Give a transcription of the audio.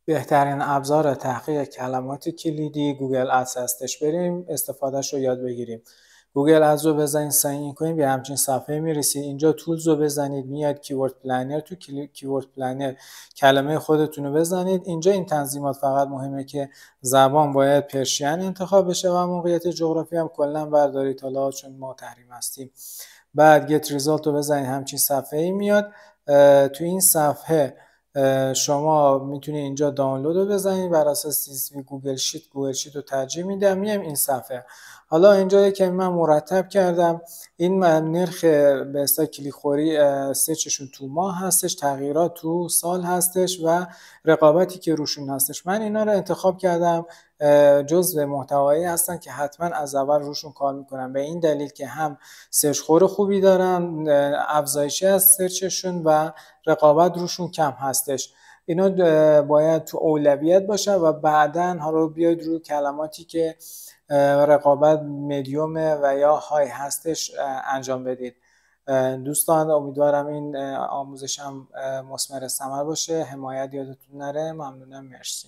بهترین ابزار تحقیق کلمات کلیدی گوگل ادز هستش. بریم استفادهش رو یاد بگیریم. گوگل ادز رو بزنید، ساین این کنید، به همچین صفحه میرسید. اینجا تولز رو بزنید، میاد کیورد پلنر. تو کیورد پلنر کلمه خودتون رو بزنید. اینجا این تنظیمات فقط مهمه که زبان باید پرشین انتخاب بشه و موقعیت جغرافی هم کلا بردارید، حالا چون ما تحریم هستیم. بعد گت ریزالت رو بزنید، همچین صفحه ای میاد. تو این صفحه شما میتونید اینجا دانلود رو بزنید، بر اساس CSV گوگل شیت رو ترجیح میدم، میام این صفحه. حالا اینجا که من مرتب کردم، این نرخ به اصطلاح کلیک خوری سرچشون تو ماه هستش، تغییرات تو سال هستش و رقابتی که روشون هستش. من اینا رو انتخاب کردم، جزء محتوایی هستن که حتما از اول روشون کار میکنم، به این دلیل که هم سرچ خور خوبی دارن، افزایشی از سرچشون و رقابت روشون کم هستش. اینا باید تو اولویت باشه و بعداً حالا بیاید روی کلماتی که رقابت مدیوم و یا های هستش انجام بدید. دوستان امیدوارم این آموزشم مثمر ثمر باشه. حمایت یادتون نره. ممنونم. مرسی.